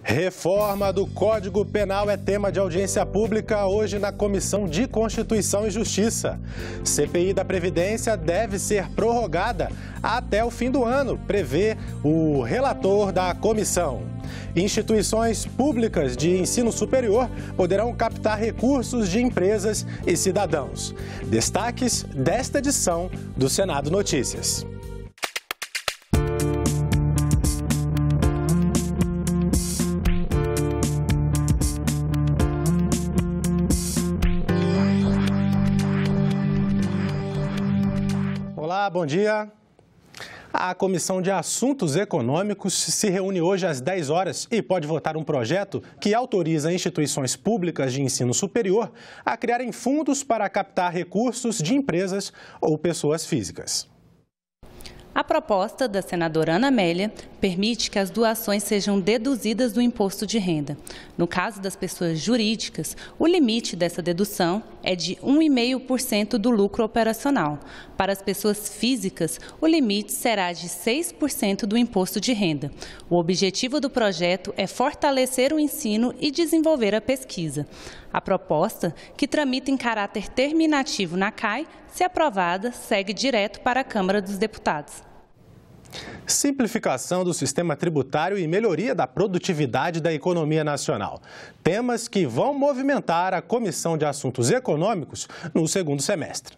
Reforma do Código Penal é tema de audiência pública hoje na Comissão de Constituição e Justiça. CPI da Previdência deve ser prorrogada até o fim do ano, prevê o relator da comissão. Instituições públicas de ensino superior poderão captar recursos de empresas e cidadãos. Destaques desta edição do Senado Notícias. Olá, bom dia. A Comissão de Assuntos Econômicos se reúne hoje às 10 horas e pode votar um projeto que autoriza instituições públicas de ensino superior a criarem fundos para captar recursos de empresas ou pessoas físicas. A proposta da senadora Ana Amélia permite que as doações sejam deduzidas do imposto de renda. No caso das pessoas jurídicas, o limite dessa dedução é de 1,5% do lucro operacional. Para as pessoas físicas, o limite será de 6% do imposto de renda. O objetivo do projeto é fortalecer o ensino e desenvolver a pesquisa. A proposta, que tramita em caráter terminativo na CAI, se aprovada, segue direto para a Câmara dos Deputados. Simplificação do sistema tributário e melhoria da produtividade da economia nacional. Temas que vão movimentar a Comissão de Assuntos Econômicos no segundo semestre.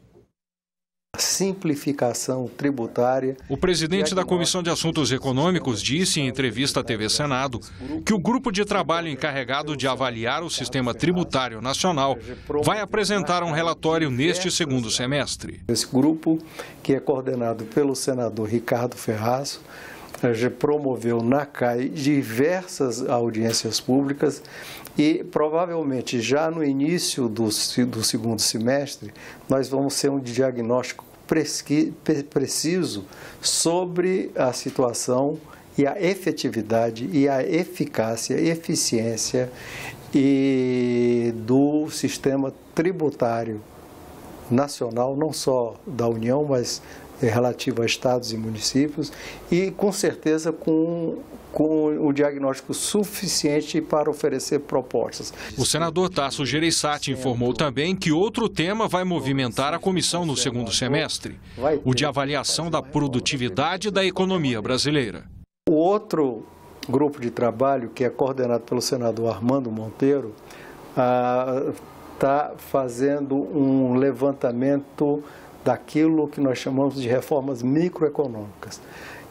Simplificação tributária. O presidente da Comissão de Assuntos Econômicos disse em entrevista à TV Senado que o grupo de trabalho encarregado de avaliar o sistema tributário nacional vai apresentar um relatório neste segundo semestre. Esse grupo, que é coordenado pelo senador Ricardo Ferraz, já promoveu na CAI diversas audiências públicas e provavelmente já no início do segundo semestre nós vamos ter um diagnóstico preciso sobre a situação e a efetividade e a eficácia e eficiência do sistema tributário nacional, não só da União, mas relativo a estados e municípios, e com certeza com o diagnóstico suficiente para oferecer propostas. O senador Tasso Gereissati informou também que outro tema vai movimentar a comissão no segundo semestre, o de avaliação da produtividade da economia brasileira. O outro grupo de trabalho, que é coordenado pelo senador Armando Monteiro, está fazendo um levantamento daquilo que nós chamamos de reformas microeconômicas.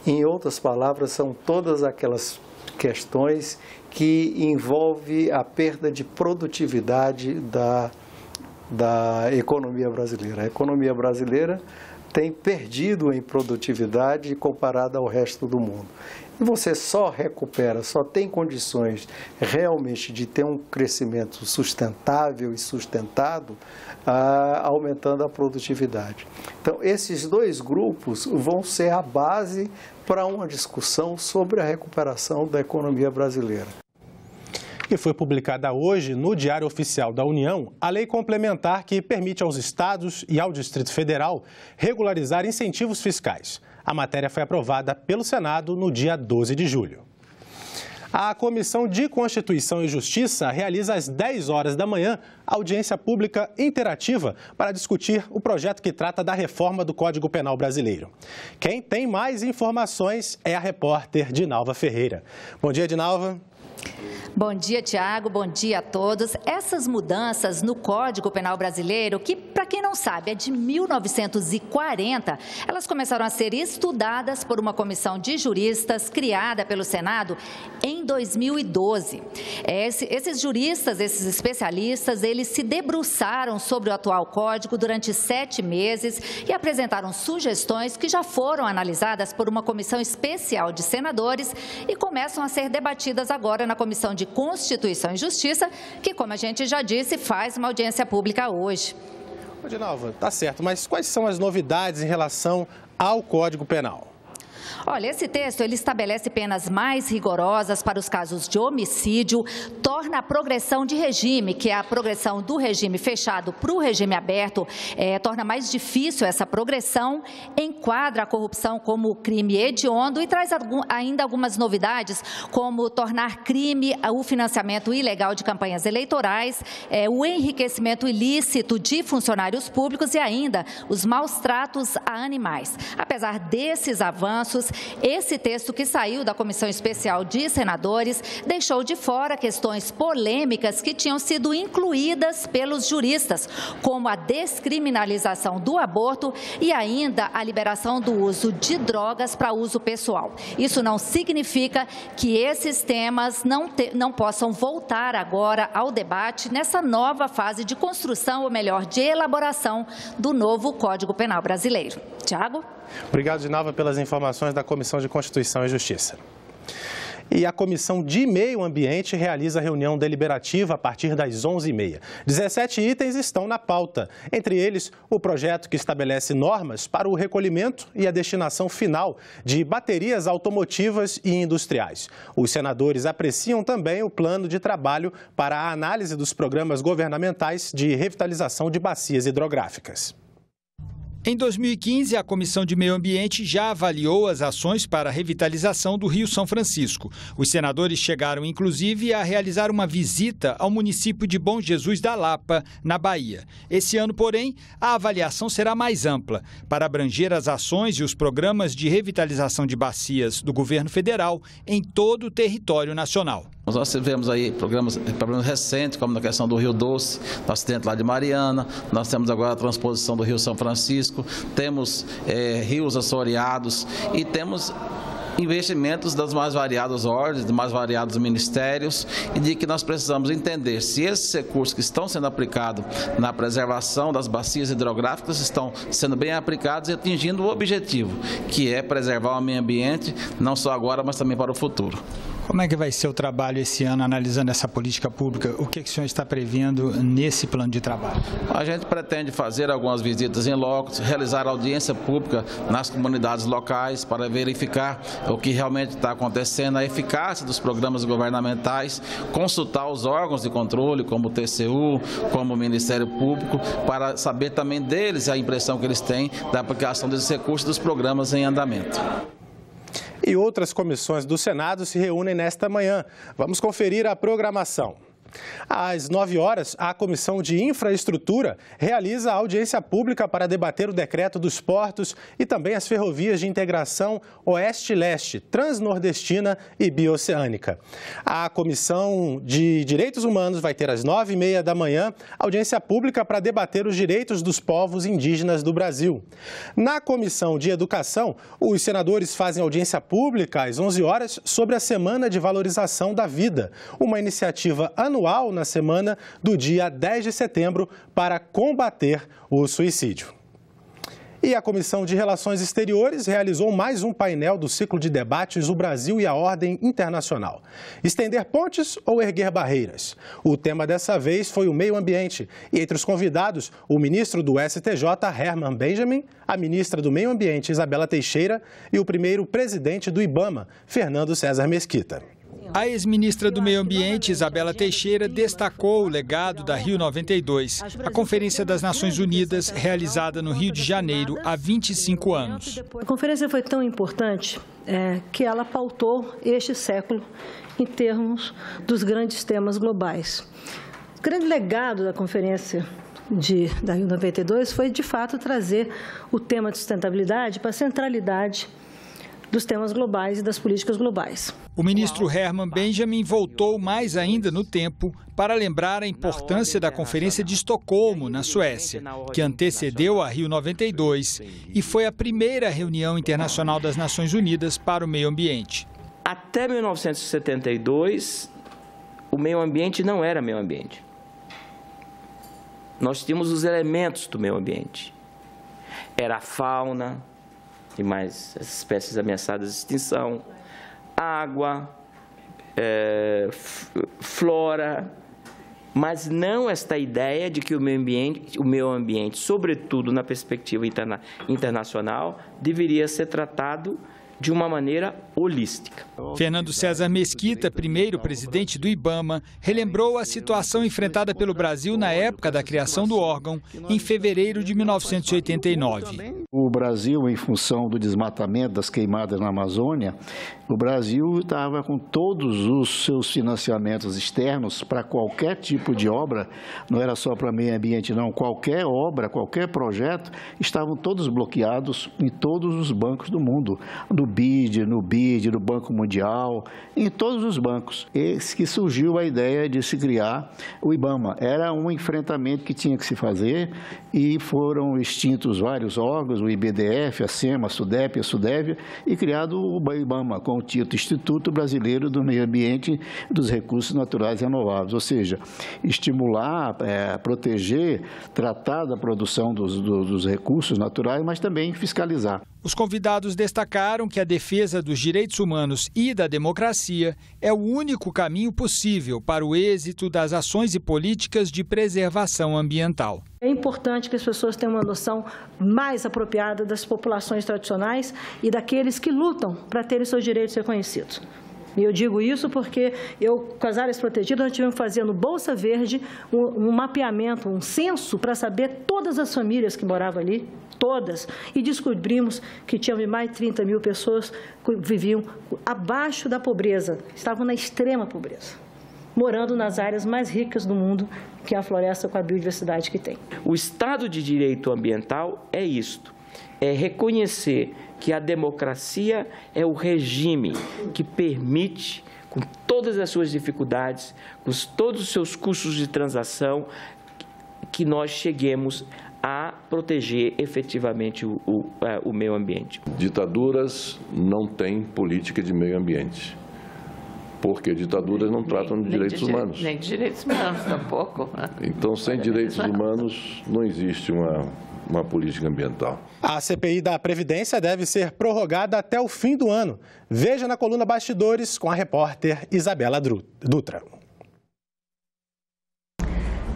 Em outras palavras, são todas aquelas questões que envolvem a perda de produtividade da economia brasileira. A economia brasileira tem perdido em produtividade comparada ao resto do mundo. E você só recupera, só tem condições realmente de ter um crescimento sustentável e sustentado, aumentando a produtividade. Então, esses dois grupos vão ser a base para uma discussão sobre a recuperação da economia brasileira. E foi publicada hoje no Diário Oficial da União a lei complementar que permite aos estados e ao Distrito Federal regularizar incentivos fiscais. A matéria foi aprovada pelo Senado no dia 12 de julho. A Comissão de Constituição e Justiça realiza às 10 horas da manhã audiência pública interativa para discutir o projeto que trata da reforma do Código Penal brasileiro. Quem tem mais informações é a repórter Dinalva Ferreira. Bom dia, Dinalva. Bom dia, Tiago. Bom dia a todos. Essas mudanças no Código Penal brasileiro, que, para quem não sabe, é de 1940, elas começaram a ser estudadas por uma comissão de juristas criada pelo Senado em 2012. Esses juristas, esses especialistas, eles se debruçaram sobre o atual Código durante 7 meses e apresentaram sugestões que já foram analisadas por uma comissão especial de senadores e começam a ser debatidas agora na Comissão de Constituição e Justiça, que, como a gente já disse, faz uma audiência pública hoje. Dinalva, tá certo, mas quais são as novidades em relação ao Código Penal? Olha, esse texto ele estabelece penas mais rigorosas para os casos de homicídio, torna a progressão de regime, que é a progressão do regime fechado para o regime aberto, torna mais difícil essa progressão, enquadra a corrupção como crime hediondo e traz ainda algumas novidades, como tornar crime o financiamento ilegal de campanhas eleitorais, o enriquecimento ilícito de funcionários públicos e ainda os maus tratos a animais. Apesar desses avanços, esse texto que saiu da Comissão Especial de Senadores deixou de fora questões polêmicas que tinham sido incluídas pelos juristas, como a descriminalização do aborto e ainda a liberação do uso de drogas para uso pessoal. Isso não significa que esses temas não possam voltar agora ao debate nessa nova fase de construção, ou melhor, de elaboração do novo Código Penal brasileiro. Tiago? Obrigado, Dinalva, pelas informações da Comissão de Constituição e Justiça. E a Comissão de Meio Ambiente realiza reunião deliberativa a partir das 11h30. 17 itens estão na pauta, entre eles o projeto que estabelece normas para o recolhimento e a destinação final de baterias automotivas e industriais. Os senadores apreciam também o plano de trabalho para a análise dos programas governamentais de revitalização de bacias hidrográficas. Em 2015, a Comissão de Meio Ambiente já avaliou as ações para a revitalização do Rio São Francisco. Os senadores chegaram, inclusive, a realizar uma visita ao município de Bom Jesus da Lapa, na Bahia. Esse ano, porém, a avaliação será mais ampla, para abranger as ações e os programas de revitalização de bacias do governo federal em todo o território nacional. Nós tivemos aí problemas recentes, como na questão do Rio Doce, no acidente lá de Mariana, nós temos agora a transposição do Rio São Francisco, temos rios assoreados e temos investimentos das mais variadas ordens, dos mais variados ministérios, e de que nós precisamos entender se esses recursos que estão sendo aplicados na preservação das bacias hidrográficas estão sendo bem aplicados e atingindo o objetivo, que é preservar o meio ambiente, não só agora, mas também para o futuro. Como é que vai ser o trabalho esse ano, analisando essa política pública? O que o senhor está prevendo nesse plano de trabalho? A gente pretende fazer algumas visitas em loco, realizar audiência pública nas comunidades locais para verificar o que realmente está acontecendo, a eficácia dos programas governamentais, consultar os órgãos de controle, como o TCU, como o Ministério Público, para saber também deles a impressão que eles têm da aplicação desses recursos dos programas em andamento. E outras comissões do Senado se reúnem nesta manhã. Vamos conferir a programação. Às 9 horas, a Comissão de Infraestrutura realiza a audiência pública para debater o decreto dos portos e também as ferrovias de integração Oeste-Leste, Transnordestina e Bioceânica. A Comissão de Direitos Humanos vai ter às 9h30 da manhã audiência pública para debater os direitos dos povos indígenas do Brasil. Na Comissão de Educação, os senadores fazem audiência pública às 11 horas sobre a Semana de Valorização da Vida, uma iniciativa anual na semana do dia 10 de setembro para combater o suicídio. E a Comissão de Relações Exteriores realizou mais um painel do ciclo de debates O Brasil e a Ordem Internacional. Estender pontes ou erguer barreiras? O tema dessa vez foi o meio ambiente. E entre os convidados, o ministro do STJ, Herman Benjamin, a ministra do Meio Ambiente, Isabela Teixeira, e o primeiro presidente do IBAMA, Fernando César Mesquita. A ex-ministra do Meio Ambiente, Isabela Teixeira, destacou o legado da Rio 92, a Conferência das Nações Unidas realizada no Rio de Janeiro há 25 anos. A conferência foi tão importante que ela pautou este século em termos dos grandes temas globais. O grande legado da Conferência da Rio 92 foi, de fato, trazer o tema de sustentabilidade para a centralidade dos temas globais e das políticas globais. O ministro Herman Benjamin voltou mais ainda no tempo para lembrar a importância da Conferência de Estocolmo, na Suécia, que antecedeu a Rio 92 e foi a primeira reunião internacional das Nações Unidas para o meio ambiente. Até 1972, o meio ambiente não era meio ambiente. Nós tínhamos os elementos do meio ambiente. Era a fauna e mais as espécies ameaçadas de extinção, água, flora, mas não esta ideia de que o meio ambiente, sobretudo na perspectiva internacional, deveria ser tratado de uma maneira holística. Fernando César Mesquita, primeiro presidente do IBAMA, relembrou a situação enfrentada pelo Brasil na época da criação do órgão, em fevereiro de 1989. O Brasil, em função do desmatamento das queimadas na Amazônia, o Brasil estava com todos os seus financiamentos externos para qualquer tipo de obra, não era só para meio ambiente não, qualquer obra, qualquer projeto, estavam todos bloqueados em todos os bancos do mundo, no BID, no Banco Mundial, em todos os bancos. Esse que surgiu a ideia de se criar o IBAMA. Era um enfrentamento que tinha que se fazer e foram extintos vários órgãos, o IBDF, a SEMA, a SUDEP, a SUDEVIA, e criado o IBAMA, com o título Instituto Brasileiro do Meio Ambiente e dos Recursos Naturais Renováveis, ou seja, estimular, proteger, tratar da produção dos recursos naturais, mas também fiscalizar. Os convidados destacaram que a defesa dos direitos humanos e da democracia é o único caminho possível para o êxito das ações e políticas de preservação ambiental. É importante que as pessoas tenham uma noção mais apropriada das populações tradicionais e daqueles que lutam para terem seus direitos reconhecidos. E eu digo isso porque com as áreas protegidas, nós tivemos fazendo Bolsa Verde, um mapeamento, um censo para saber todas as famílias que moravam ali, todas, e descobrimos que tinha mais de 30 mil pessoas que viviam abaixo da pobreza, estavam na extrema pobreza, morando nas áreas mais ricas do mundo, que é a floresta com a biodiversidade que tem. O Estado de Direito Ambiental é isto, é reconhecer que a democracia é o regime que permite, com todas as suas dificuldades, com todos os seus custos de transação, que nós cheguemos a proteger efetivamente o meio ambiente. Ditaduras não têm política de meio ambiente, porque ditaduras não tratam de direitos humanos. Nem de direitos humanos, tampouco. Então, sem direitos humanos, não existe uma política ambiental. A CPI da Previdência deve ser prorrogada até o fim do ano. Veja na coluna Bastidores com a repórter Isabela Dutra.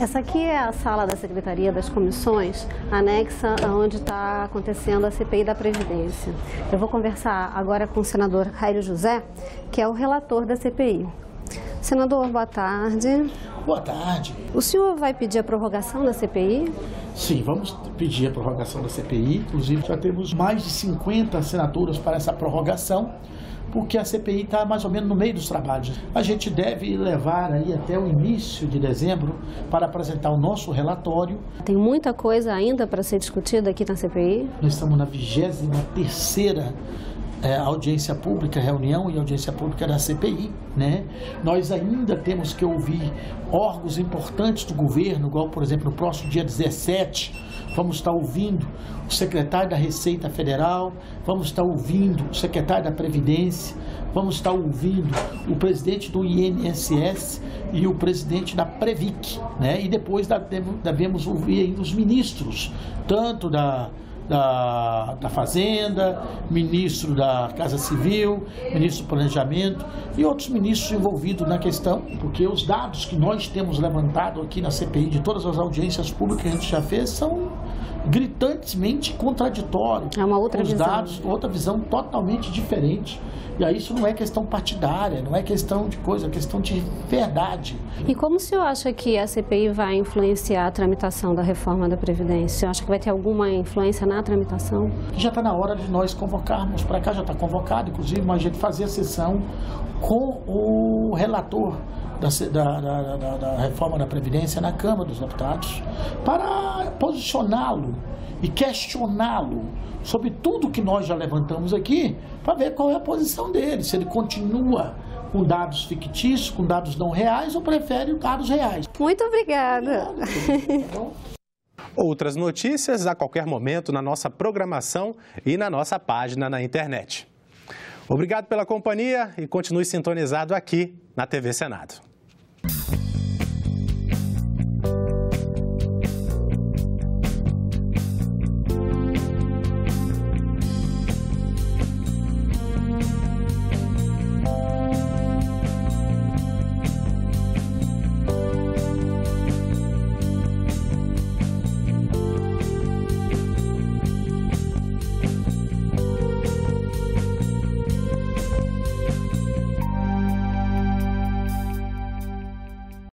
Essa aqui é a sala da Secretaria das Comissões, anexa onde está acontecendo a CPI da Previdência. Eu vou conversar agora com o senador Raírio José, que é o relator da CPI. Senador, boa tarde. Boa tarde. O senhor vai pedir a prorrogação da CPI? Sim, vamos pedir a prorrogação da CPI. Inclusive, já temos mais de 50 assinaturas para essa prorrogação, porque a CPI está mais ou menos no meio dos trabalhos. A gente deve levar aí até o início de dezembro para apresentar o nosso relatório. Tem muita coisa ainda para ser discutida aqui na CPI? Nós estamos na 23ª audiência pública, reunião e audiência pública da CPI, né? Nós ainda temos que ouvir órgãos importantes do governo, igual, por exemplo, no próximo dia 17, vamos estar ouvindo o secretário da Receita Federal, vamos estar ouvindo o secretário da Previdência, vamos estar ouvindo o presidente do INSS e o presidente da Previc, né? E depois devemos ouvir ainda os ministros, tanto da Fazenda, ministro da Casa Civil, ministro do Planejamento e outros ministros envolvidos na questão, porque os dados que nós temos levantado aqui na CPI de todas as audiências públicas que a gente já fez são gritantemente contraditórios. É uma outra visão. Os dados, outra visão totalmente diferente. E aí isso não é questão partidária, não é questão de coisa, é questão de verdade. E como o senhor acha que a CPI vai influenciar a tramitação da reforma da Previdência? O senhor acha que vai ter alguma influência na tramitação? Já está na hora de nós convocarmos para cá, já está convocado, inclusive, mas a gente fazer a sessão com o relator da reforma da Previdência na Câmara dos Deputados para posicioná-lo e questioná-lo sobre tudo que nós já levantamos aqui, para ver qual é a posição dele, se ele continua com dados fictícios, com dados não reais ou prefere dados reais. Muito obrigada. Outras notícias a qualquer momento na nossa programação e na nossa página na internet. Obrigado pela companhia e continue sintonizado aqui na TV Senado.